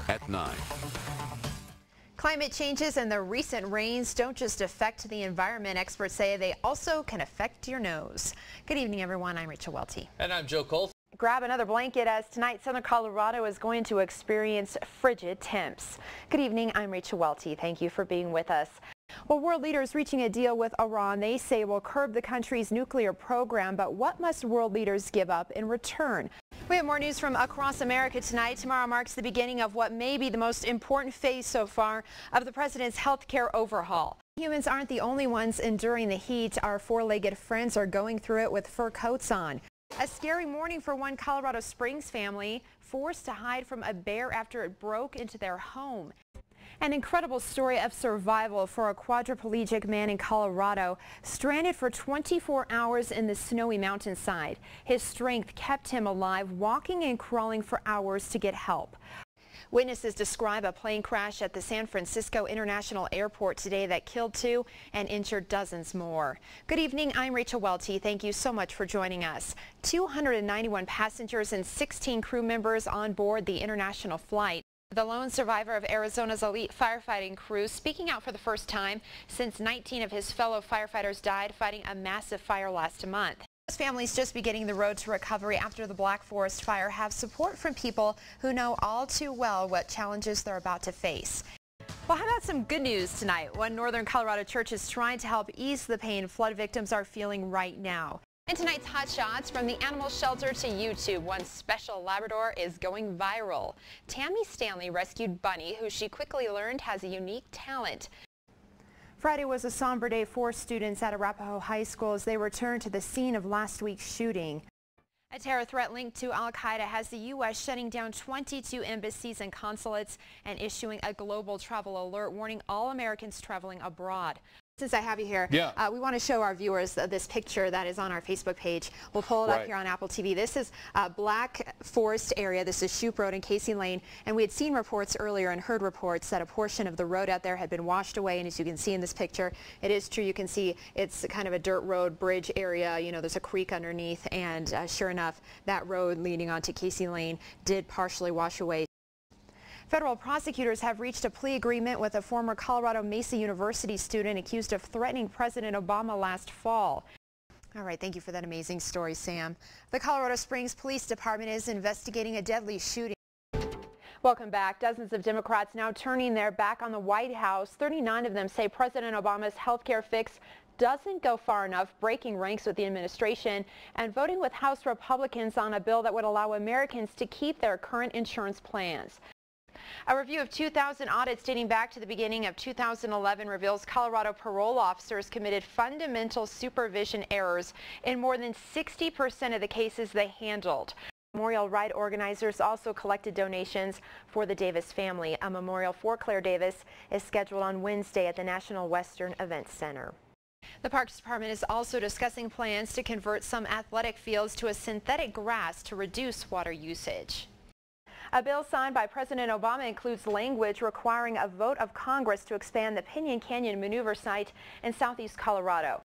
at 9. Climate changes and the recent rains don't just affect the environment. Experts say they also can affect your nose. Good evening, everyone. I'm Rachel Welte. And I'm Joe Cole. Grab another blanket as tonight southern Colorado is going to experience frigid temps. Good evening. I'm Rachel Welte. Thank you for being with us. Well, world leaders reaching a deal with Iran they say will curb the country's nuclear program, but what must world leaders give up in return? We have more news from across America tonight. Tomorrow marks the beginning of what may be the most important phase so far of the president's health care overhaul. Humans aren't the only ones enduring the heat. Our four-legged friends are going through it with fur coats on. A scary morning for one Colorado Springs family forced to hide from a bear after it broke into their home. An incredible story of survival for a quadriplegic man in Colorado, stranded for 24 hours in the snowy mountainside. His strength kept him alive, walking and crawling for hours to get help. Witnesses describe a plane crash at the San Francisco International Airport today that killed 2 and injured dozens more. Good evening, I'm Rachel Welte. Thank you so much for joining us. 291 passengers and 16 crew members on board the international flight. The lone survivor of Arizona's elite firefighting crew speaking out for the first time since 19 of his fellow firefighters died fighting a massive fire last month. Those families just beginning the road to recovery after the Black Forest fire have support from people who know all too well what challenges they're about to face. Well, how about some good news tonight? One northern Colorado church is trying to help ease the pain flood victims are feeling right now. In tonight's Hot Shots, from the animal shelter to YouTube, one special Labrador is going viral. Tammy Stanley rescued Bunny, who she quickly learned has a unique talent. Friday was a somber day for students at Arapahoe High School as they returned to the scene of last week's shooting. A terror threat linked to al-Qaeda has the U.S. shutting down 22 embassies and consulates and issuing a global travel alert warning all Americans traveling abroad. Since I have you here, we want to show our viewers this picture that is on our Facebook page. We'll pull it up here on Apple TV. This is Black Forest area. This is Shoup Road and Casey Lane. And we had seen reports earlier and heard reports that a portion of the road out there had been washed away. And as you can see in this picture, it is true. You can see it's kind of a dirt road bridge area. You know, there's a creek underneath. And sure enough, that road leading onto Casey Lane did partially wash away. Federal prosecutors have reached a plea agreement with a former Colorado Mesa University student accused of threatening President Obama last fall. All right, thank you for that amazing story, Sam. The Colorado Springs Police Department is investigating a deadly shooting. Welcome back. Dozens of Democrats now turning their back on the White House. 39 of them say President Obama's health care fix doesn't go far enough, breaking ranks with the administration and voting with House Republicans on a bill that would allow Americans to keep their current insurance plans. A review of 2,000 audits dating back to the beginning of 2011 reveals Colorado parole officers committed fundamental supervision errors in more than 60% of the cases they handled. Memorial Ride organizers also collected donations for the Davis family. A memorial for Claire Davis is scheduled on Wednesday at the National Western Events Center. The Parks Department is also discussing plans to convert some athletic fields to a synthetic grass to reduce water usage. A bill signed by President Obama includes language requiring a vote of Congress to expand the Pinyon Canyon Maneuver site in southeast Colorado.